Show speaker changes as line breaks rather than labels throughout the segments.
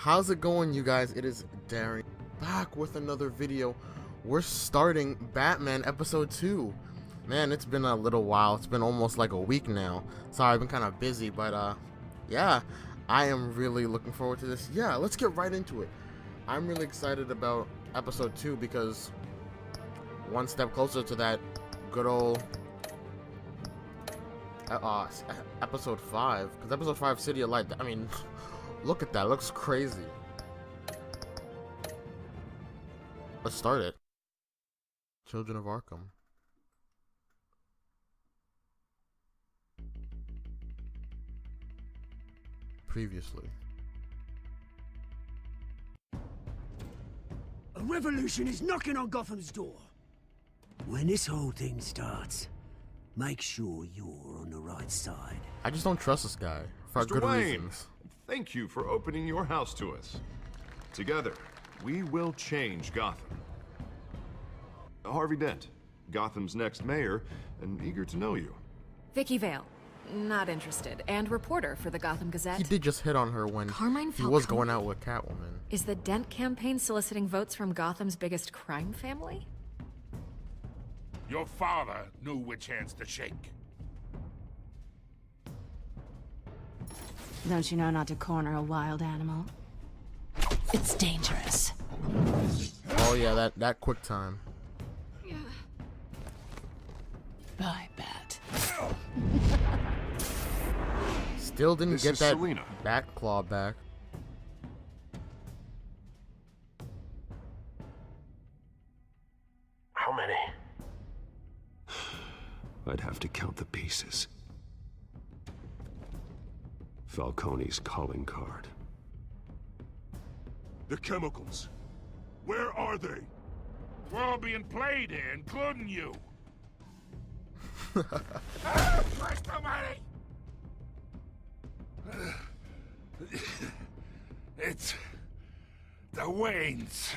How's it going, you guys? It is Darren back with another video. We're starting Batman episode 2. Man, it's been a little while. It's been almost like a week now. Sorry, I've been kind of busy, but yeah, I am really looking forward to this. Yeah, let's get right into it. I'm really excited about episode 2 because one step closer to that good old episode 5, because episode 5, City of Light, I mean, look at that, it looks crazy. Let's start it. Children of Arkham. Previously.
A revolution is knocking on Gotham's door. When this whole thing starts, make sure you're on the right side.
I just don't trust this guy for good reasons.
Thank you for opening your house to us. Together, we will change Gotham. Harvey Dent, Gotham's next mayor, and eager to know you.
Vicky Vale, not interested, and reporter for the Gotham Gazette.
He did just hit on her when he was going out with Catwoman.
Is the Dent campaign soliciting votes from Gotham's biggest crime family?
Your father knew which hands to shake.
Don't you know not to corner a wild animal? It's dangerous.
Oh yeah, that quick time.
Bye, Bat.
Still didn't get that
Selina.
back claw back.
How many?
I'd have to count the pieces. Falcone's calling card.
The chemicals. Where are they? We're all being played here, including you. Christ almighty! It's the Waynes.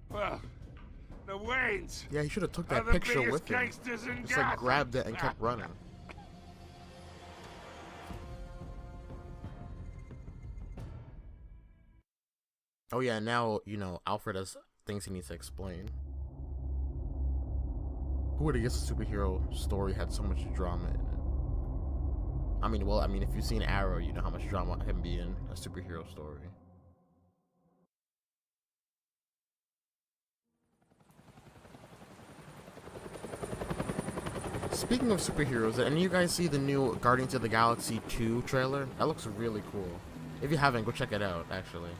Well, the Waynes.
Yeah, he should have took
are
that
the
picture
biggest
with him.
gangsters in
Just like
Gotham.
grabbed it and kept running. Oh yeah, now, you know, Alfred has things he needs to explain. Who would have guessed a superhero story had so much drama in it? I mean, if you've seen Arrow, you know how much drama can be in a superhero story. Speaking of superheroes, did any of you guys see the new Guardians of the Galaxy 2 trailer? That looks really cool. If you haven't, go check it out, actually.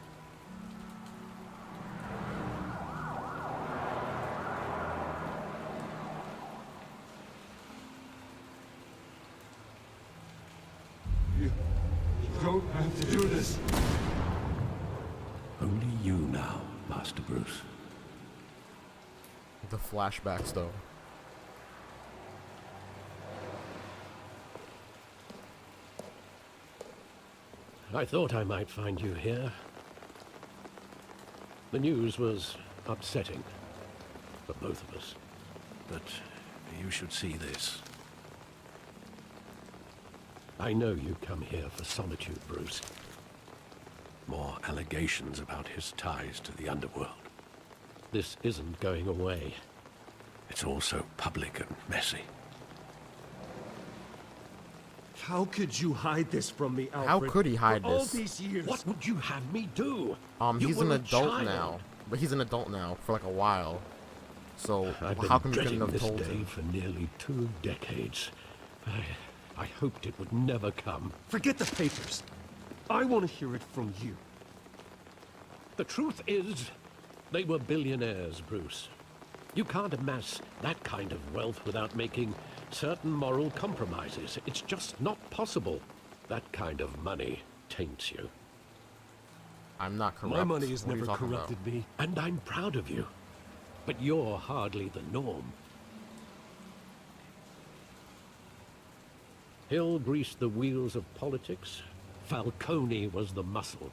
You don't have to do this.
Only you now, Master Bruce.
The flashbacks, though.
I thought I might find you here. The news was upsetting for both of us. But you should see this. I know you come here for solitude, Bruce. More allegations about his ties to the underworld. This isn't going away. It's also public and messy.
How could you hide this from me, Alfred?
How could he hide
For all
this?
these years.
What would you have me do?
He's
You
an
were a
adult
child.
now. But he's an adult now for like a while. So
I've
how
been
come you couldn't
dreading
have
this
told
day
him?
for nearly 2 decades. I hoped it would never come.
Forget the papers. I want to hear it from you.
The truth is, they were billionaires, Bruce. You can't amass that kind of wealth without making certain moral compromises. It's just not possible. That kind of money taints you.
I'm not corrupt.
My money has
What are you
never
talking about?
corrupted me.
And I'm proud of you. But you're hardly the norm. Hill greased the wheels of politics. Falcone was the muscle.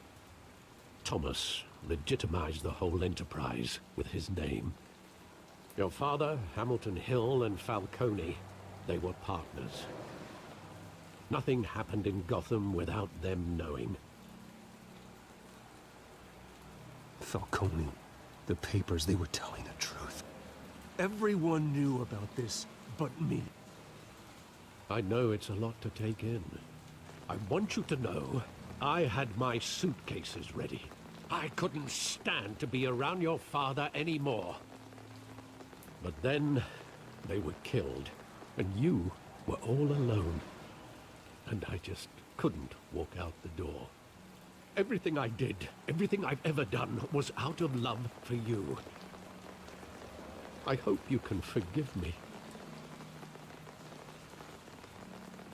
Thomas legitimized the whole enterprise with his name. Your father, Hamilton Hill, and Falcone, they were partners. Nothing happened in Gotham without them knowing.
Falcone, the papers, they were telling the truth. Everyone knew about this but me.
I know it's a lot to take in. I want you to know I had my suitcases ready. I couldn't stand to be around your father anymore. But then they were killed, and you were all alone. And I just couldn't walk out the door. Everything I did, everything I've ever done, was out of love for you. I hope you can forgive me.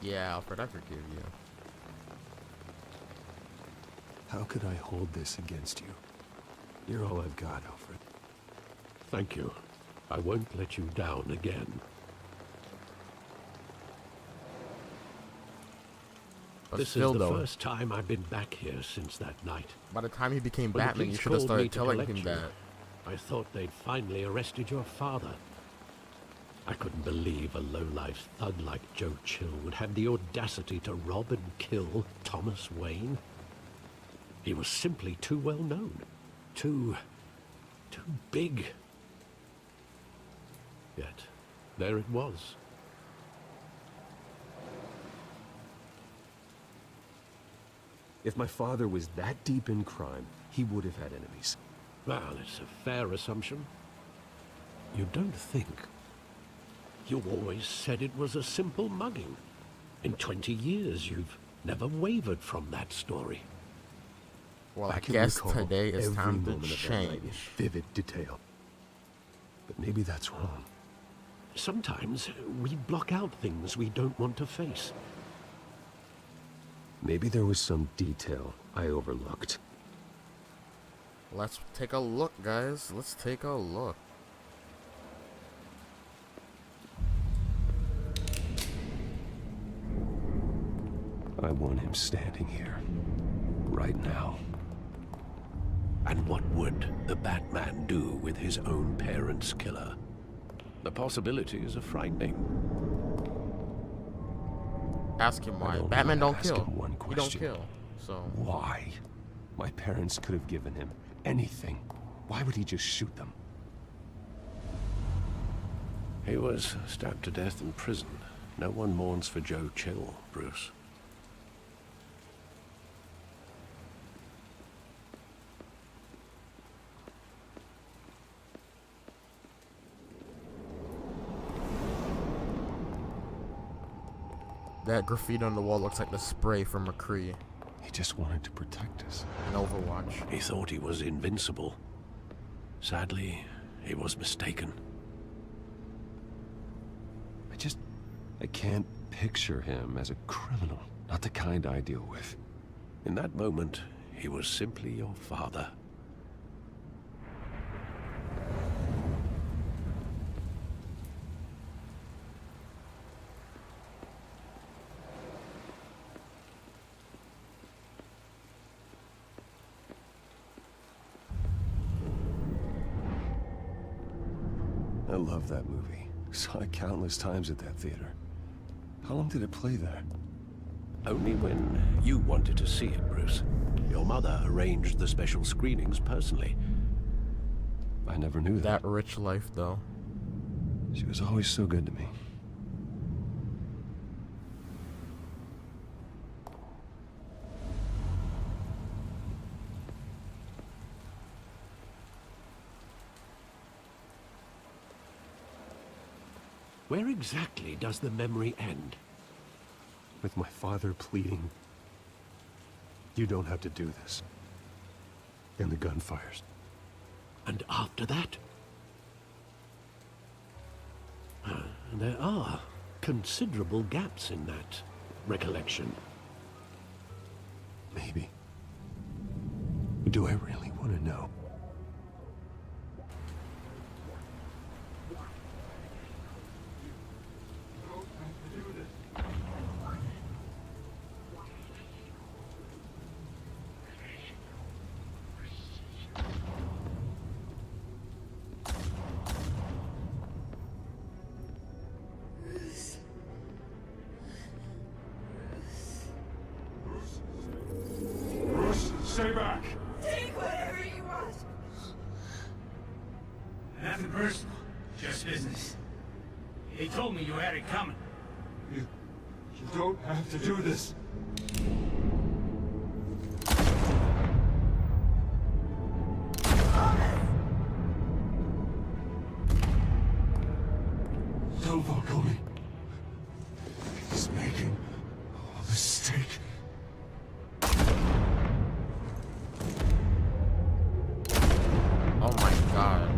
Yeah, Alfred, I forgive you.
How could I hold this against you? You're all I've got, Alfred.
Thank you. I won't let you down again.
But
This
still,
is the
though,
first time I've been back here since that night.
by the time he became
When the
Batman, you
police
should have
called me
started
to
telling
collect
him
you,
that.
I thought they'd finally arrested your father. I couldn't believe a low-life thug like Joe Chill would have the audacity to rob and kill Thomas Wayne. He was simply too well known. Too big. Yet, there it was.
If my father was that deep in crime, he would have had enemies.
Well, it's a fair assumption. You don't think. You always said it was a simple mugging. In 20 years, you've never wavered from that story.
Well, I
can
guess
recall
today is
every
time to
moment of that night in
change.
vivid detail. But maybe that's wrong.
Sometimes we block out things we don't want to face.
Maybe there was some detail I overlooked.
Let's take a look, guys. Let's take a look.
I want him standing here, right now.
And what would the Batman do with his own parents' killer? The possibilities are frightening.
Ask him
I
why.
don't
Batman
wanna
don't
ask
kill.
him one
He don't
question.
kill. So
Why? My parents could have given him anything. Why would he just shoot them?
He was stabbed to death in prison. No one mourns for Joe Chill, Bruce.
that graffiti on the wall looks like the spray from McCree
He just wanted to protect us.
in Overwatch.
He thought he was invincible. Sadly, he was mistaken.
I can't picture him as a criminal. Not the kind I deal with.
In that moment, he was simply your father.
I love that movie. Saw it countless times at that theater. How long did it play there?
Only when you wanted to see it, Bruce. Your mother arranged the special screenings personally.
I never knew that.
That rich life, though.
She was always so good to me.
Where exactly does the memory end?
With my father pleading, "You don't have to do this." And the gun fires.
And after that? There are considerable gaps in that recollection.
Maybe. Do I really want to know?
Stay back.
Take whatever you want.
Nothing personal, just business. He told me you had it coming.
You don't have to do this. Tell Falcone. He's making a mistake.
Oh my god.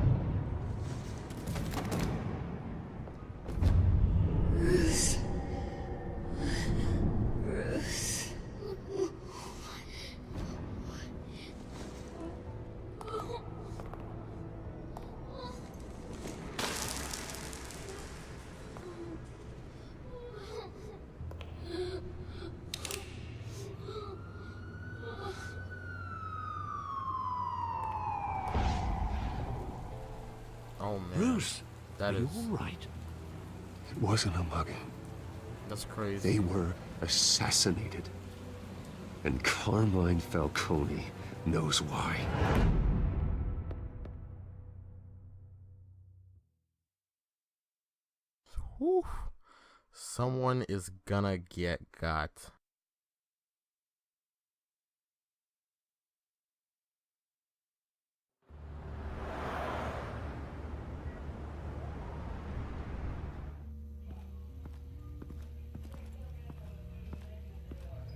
Bruce. Bruce.
Oh man.
Bruce,
That
are
is.
you all right? It wasn't a mugging.
That's crazy.
They were assassinated. And Carmine Falcone knows why.
Whew. Someone is gonna get got.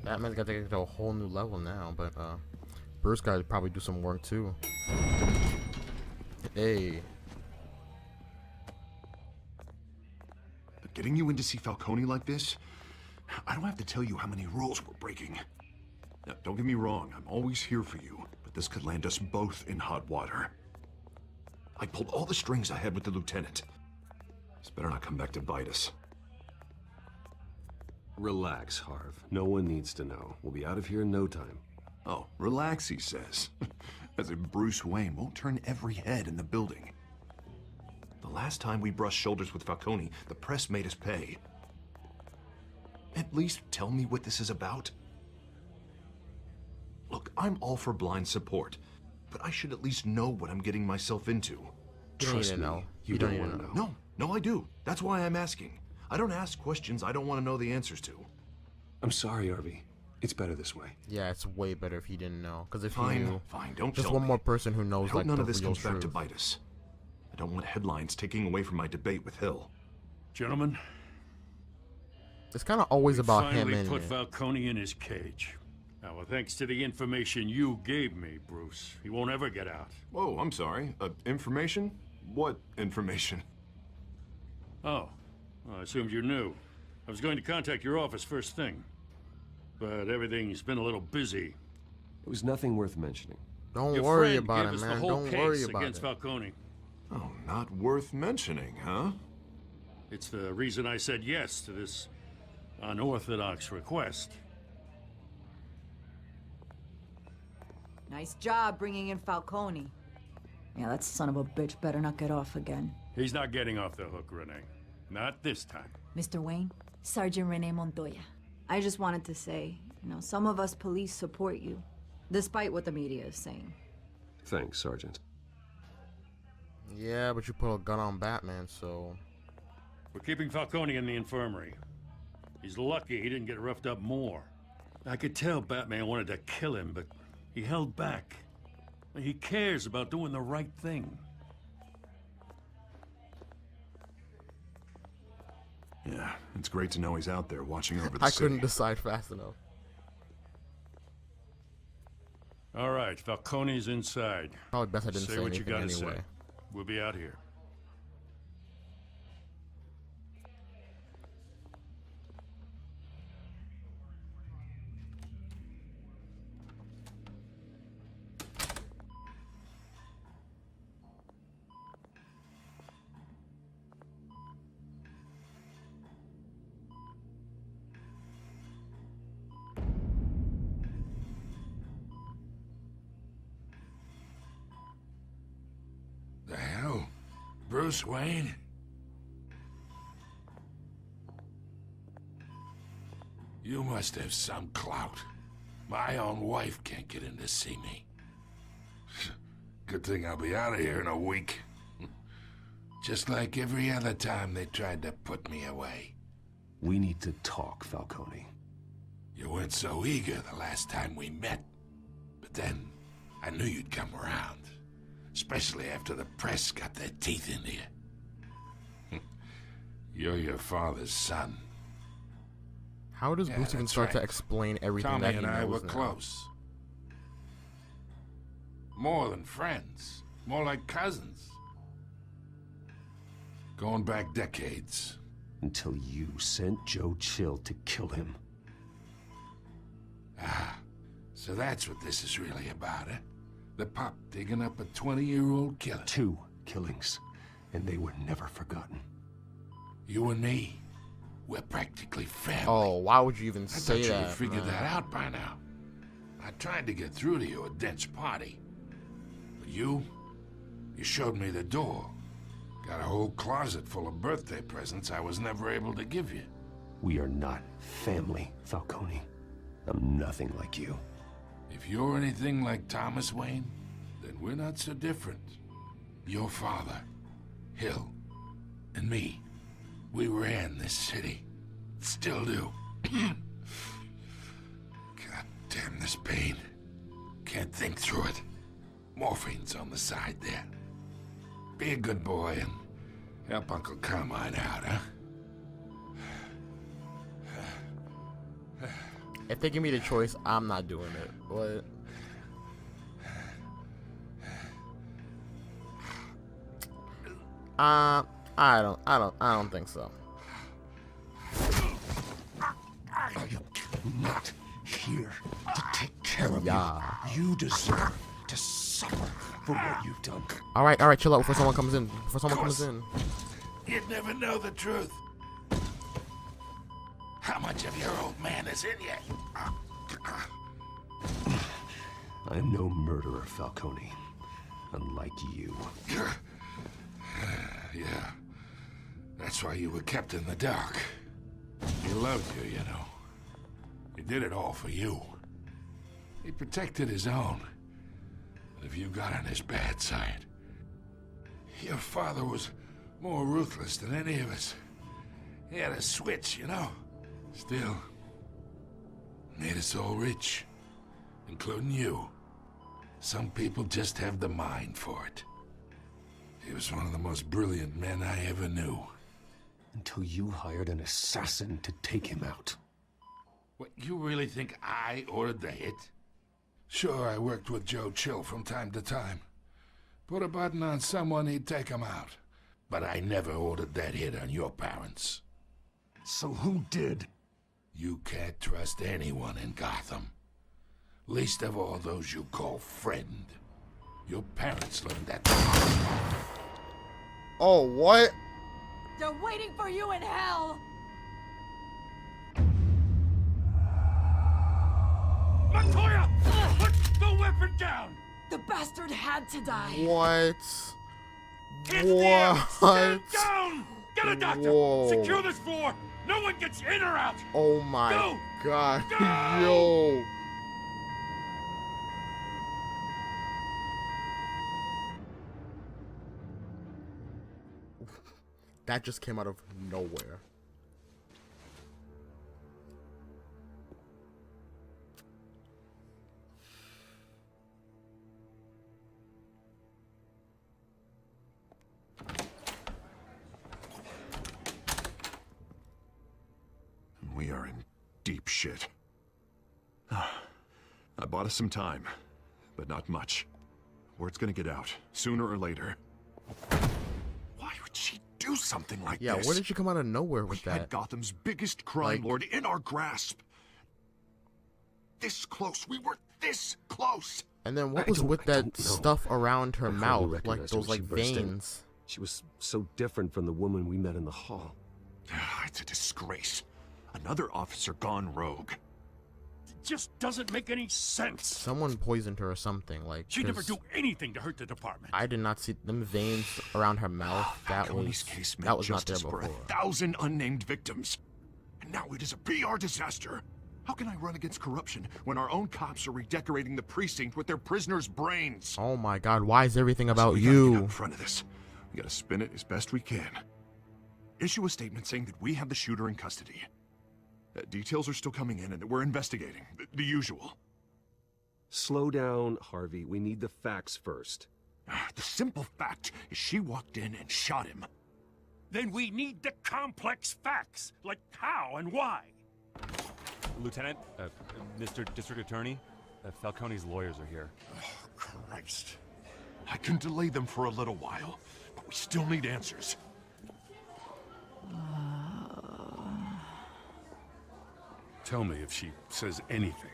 Batman's got to get to a whole new level now, but Bruce got to probably do some work too. Hey.
But getting you in to see Falcone like this, I don't have to tell you how many rules we're breaking. Now, don't get me wrong, I'm always here for you, but this could land us both in hot water. I pulled all the strings I had with the lieutenant. This better not come back to bite us.
Relax, Harv. No one needs to know. We'll be out of here in no time.
Oh, relax, he says. As if Bruce Wayne won't turn every head in the building. The last time we brushed shoulders with Falcone, the press made us pay. At least tell me what this is about. Look, I'm all for blind support, but I should at least know what I'm getting myself into.
You don't need to know.
You don't want to know.
No, I do. That's why I'm asking. I don't ask questions I don't want to know the answers to.
I'm sorry, Arby. It's better this way.
Yeah, it's way better if he didn't know. Because if he
Fine,
knew,
fine, don't
just
tell
one
me.
more person who knows
I hope
like
none
the
of this
real
comes back to
truth.
bite us. I don't want headlines taking away from my debate with Hill.
Gentlemen,
It's kind of always about him
finally
and
put Falcone in his cage. Now, well, thanks to the information you gave me, Bruce, he won't ever get out.
Whoa, I'm sorry. Information? What information?
Oh, well, I assumed you knew. I was going to contact your office first thing, but everything's been a little busy.
It was nothing worth mentioning.
Don't
Your
worry
friend
about
gave
it,
us
man.
the whole
Don't
case
worry about
against
it.
Falcone.
Oh, not worth mentioning, huh?
It's the reason I said yes to this unorthodox request.
Nice job bringing in Falcone. Yeah, that son of a bitch better not get off again.
He's not getting off the hook, Renee. Not this time.
Mr. Wayne, Sergeant Renee Montoya. I just wanted to say, some of us police support you, despite what the media is saying.
Thanks, Sergeant.
Yeah, but you put a gun on Batman, so...
We're keeping Falcone in the infirmary. He's lucky he didn't get roughed up more. I could tell Batman wanted to kill him, but he held back. He cares about doing the right thing.
Yeah, it's great to know he's out there watching over the
I
city.
couldn't decide fast enough.
All right, Falcone's inside.
Probably best I didn't say
what you
anything
gotta
anyway.
say. We'll be out here.
The hell? Bruce Wayne? You must have some clout. My own wife can't get in to see me. Good thing I'll be out of here in a week. Just like every other time they tried to put me away.
We need to talk, Falcone.
You weren't so eager the last time we met. But then, I knew you'd come around. Especially after the press got their teeth into you. You're your father's son.
How does Bruce even start to explain everything
Tommy
that he
and I
knows
were
now?
close. More than friends. More like cousins. Going back decades.
Until you sent Joe Chill to kill him.
Ah, so that's what this is really about, eh? The pop digging up a 20-year-old killer.
2 killings, and they were never forgotten.
You and me, we're practically family.
Oh, why would you even
I
say
thought you
that?
would figured
man?
that out by now. I tried to get through to you at Dent's party. But you showed me the door. Got a whole closet full of birthday presents I was never able to give you.
We are not family, Falcone. I'm nothing like you.
If you're anything like Thomas Wayne, then we're not so different. Your father, Hill, and me, we ran this city. Still do. God damn this pain. Can't think through it. Morphine's on the side there. Be a good boy and help Uncle Carmine out, huh?
If they give me the choice, I'm not doing it. What? I don't think so.
I am not here to take care of
Yeah.
you. You deserve to suffer for what you've done.
All right, chill out before someone comes in. Before someone comes in.
You'd never know the truth. How much of your old man is in you?
I am no murderer, Falcone. Unlike you.
Yeah. That's why you were kept in the dark. He loved you, you know. He did it all for you. He protected his own. But if you got on his bad side, your father was more ruthless than any of us. He had a switch, you know. Still, made us all rich, including you. Some people just have the mind for it. He was one of the most brilliant men I ever knew.
Until you hired an assassin to take him out.
What, you really think I ordered the hit? Sure, I worked with Joe Chill from time to time. Put a button on someone, he'd take him out. But I never ordered that hit on your parents.
So who did?
You can't trust anyone in Gotham. Least of all those you call friend. Your parents learned that.
Oh, what?
They're waiting for you in hell!
Montoya! Put the weapon down!
The bastard had to die.
What?
It's there! Stand
What?
down! Get a doctor!
Whoa.
Secure this floor! No one gets in or out!
Oh my
Go!
god.
Go!
Yo. That just came out of nowhere.
We are in deep shit. I bought us some time, but not much. Word's gonna get out, sooner or later. Why would she do something like
Yeah,
this?
where did she come out of nowhere with
We
that?
had Gotham's biggest crime
Like-
lord in our grasp. This close. We were this close.
And then what
I
was
don't-
with
I
that
don't know.
stuff around her
I hardly
mouth? Like
recognized her
those
when
like
she burst in.
veins.
She was so different from the woman we met in the hall.
It's a disgrace. Another officer gone rogue.
It just doesn't make any sense.
Someone poisoned her or something. Like
She'd never
'cause
do anything to hurt the department.
I did not see them veins around her mouth. That
Falcone's
was
case
that
meant
was not there
justice for
before.
1,000 unnamed victims. And now it is a PR disaster. How can I run against corruption when our own cops are redecorating the precinct with their prisoners' brains?
Oh my god, why is everything about
we gotta get out
you?
in front of this. We gotta spin it as best we can. Issue a statement saying that we have the shooter in custody. Details are still coming in and that we're investigating. The usual.
Slow down, Harvey. We need the facts first.
The simple fact is she walked in and shot him.
Then we need the complex facts, like how and why.
Lieutenant, Mr. District Attorney, Falcone's lawyers are here.
Oh, Christ. I can delay them for a little while, but we still need answers.
Tell me if she says anything.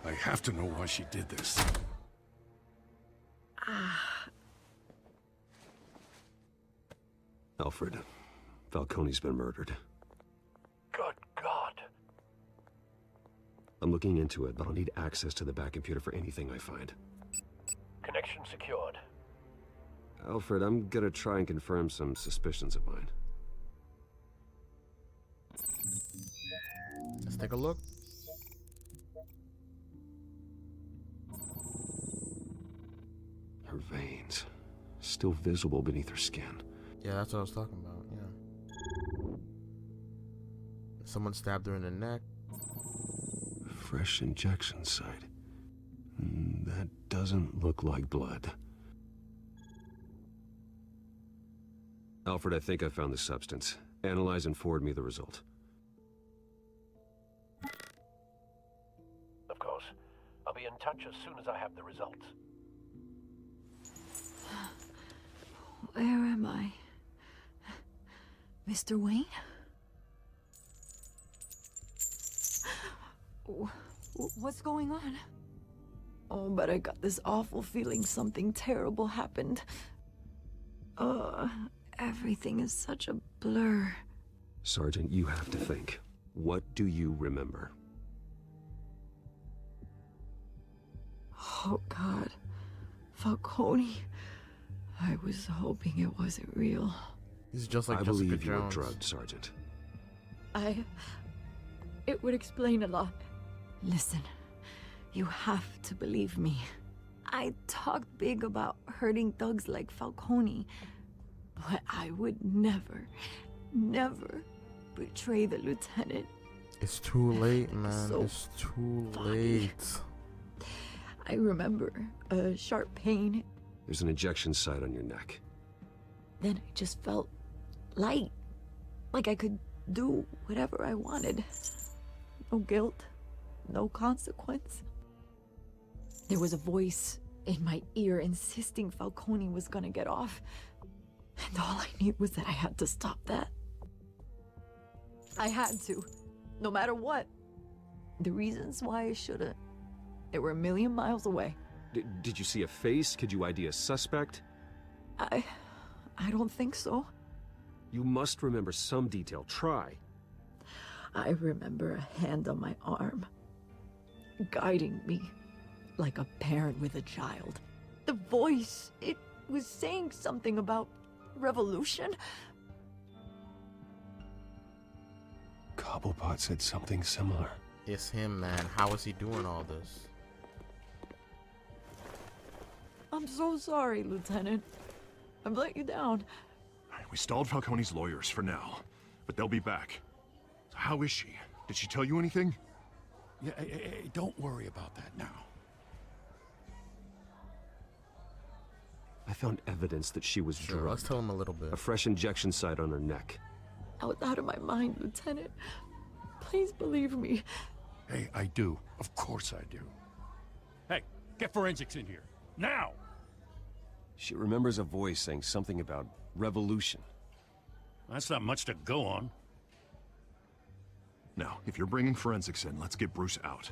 I have to know why she did this.
Alfred, Falcone's been murdered.
Good God.
I'm looking into it, but I'll need access to the back computer for anything I find.
Connection secured.
Alfred, I'm gonna try and confirm some suspicions of mine.
Let's take a look.
Her veins, still visible beneath her skin.
Yeah, that's what I was talking about, yeah. Someone stabbed her in the neck.
Fresh injection site. That doesn't look like blood. Alfred, I think I found the substance. Analyze and forward me the result.
Of course. I'll be in touch as soon as I have the results.
Where am I? Mr. Wayne? What's going on? Oh, but I got this awful feeling something terrible happened. Everything is such a blur.
Sergeant, you have to think. What do you remember?
Oh, God. Falcone. I was hoping it wasn't real.
He's just like
I
Jessica
believe you were
Jones.
drugged, Sergeant.
It would explain a lot. Listen, you have to believe me. I talked big about hurting thugs like Falcone, but I would never betray the lieutenant.
It's too late, man.
So
it's too
funny.
late.
I remember a sharp pain.
There's an injection site on your neck.
Then I just felt light, like I could do whatever I wanted. No guilt, no consequence. There was a voice in my ear insisting Falcone was gonna get off. And all I knew was that I had to stop that. I had to, no matter what. The reasons why I shouldn't, they were a million miles away.
Did you see a face? Could you ID a suspect?
I don't think so.
You must remember some detail. Try.
I remember a hand on my arm, guiding me like a parent with a child. The voice, it was saying something about revolution.
Cobblepot said something similar.
It's him, man. How is he doing all this?
I'm so sorry, Lieutenant. I've let you down.
We stalled Falcone's lawyers for now, but they'll be back. So how is she? Did she tell you anything?
Yeah, hey, don't worry about that now.
I found evidence that she was drugged.
Let's tell him a little bit.
A fresh injection site on her neck.
I was out of my mind, Lieutenant. Please believe me.
Hey, I do. Of course I do. Hey, get forensics in here. Now!
She remembers a voice saying something about revolution.
That's not much to go on.
Now, if you're bringing forensics in, let's get Bruce out.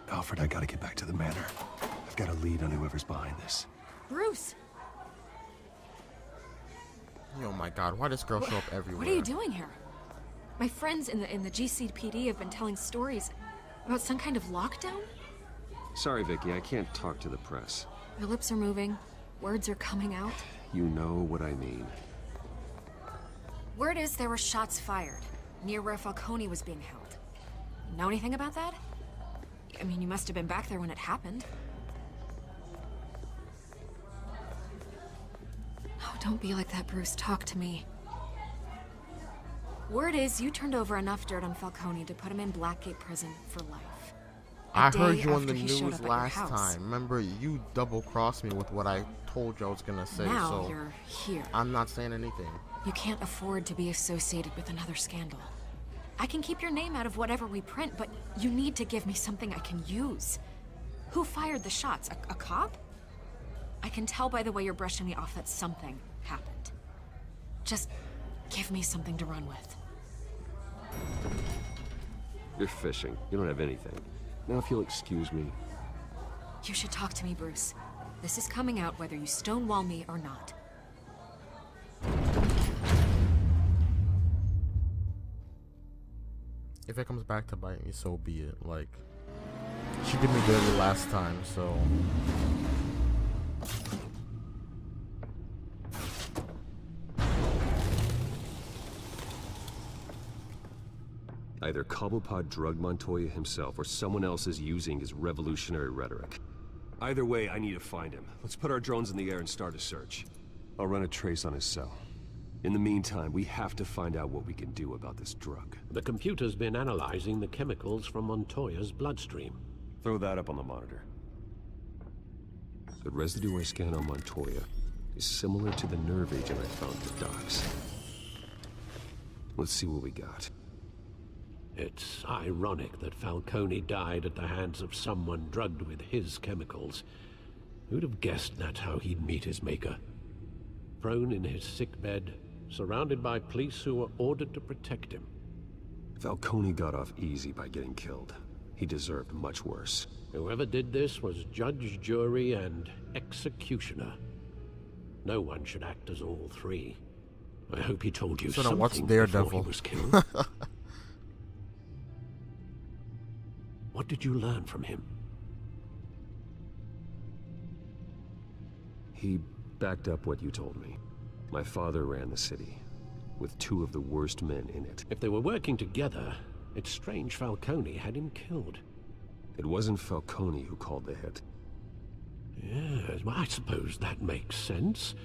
Alfred, I gotta get back to the manor. I've got a lead on whoever's behind this.
Bruce!
Oh my god, why does this girl show up everywhere?
What are you doing here? My friends in the GCPD have been telling stories about some kind of lockdown?
Sorry, Vicky, I can't talk to the press.
Your lips are moving. Words are coming out.
You know what I mean.
Word is there were shots fired. near where Falcone was being held. You know anything about that? I mean, you must have been back there when it happened. Oh, don't be like that, Bruce. Talk to me. Word is you turned over enough dirt on Falcone to put him in Blackgate Prison for life.
I heard you on the news last time. Remember, you double-crossed me with what I told you I was gonna say,
now
so
you're here.
I'm not saying anything.
You can't afford to be associated with another scandal. I can keep your name out of whatever we print, but you need to give me something I can use. Who fired the shots? A cop? I can tell by the way you're brushing me off that something happened. Just give me something to run with.
You're fishing. You don't have anything. Now, if you'll excuse me.
You should talk to me, Bruce. This is coming out whether you stonewall me or not.
If it comes back to bite me, so be it. Like, she did me dirty last time, so...
Either Cobblepot drugged Montoya himself, or someone else is using his revolutionary rhetoric. Either way, I need to find him. Let's put our drones in the air and start a search. I'll run a trace on his cell. In the meantime, we have to find out what we can do about this drug.
The computer's been analyzing the chemicals from Montoya's bloodstream.
Throw that up on the monitor. The residue I scanned on Montoya is similar to the nerve agent I found at the docks. Let's see what we got.
It's ironic that Falcone died at the hands of someone drugged with his chemicals. Who'd have guessed that's how he'd meet his maker? Prone in his sickbed, surrounded by police who were ordered to protect him.
Falcone got off easy by getting killed. He deserved much worse.
Whoever did this was judge, jury, and executioner. No one should act as all three. I hope he told you
So
something
then what's
before
Daredevil?
he was killed. What did you learn from him?
He backed up what you told me. My father ran the city, with two of the worst men in it.
If they were working together, it's strange Falcone had him killed.
It wasn't Falcone who called the hit.
Yes, well, I suppose that makes sense.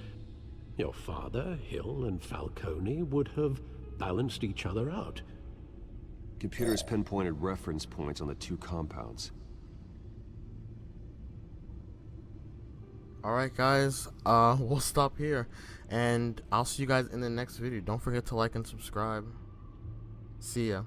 Your father, Hill, and Falcone would have balanced each other out.
Computers pinpointed reference points on the two compounds.
Alright guys, we'll stop here, and I'll see you guys in the next video. Don't forget to like and subscribe. See ya.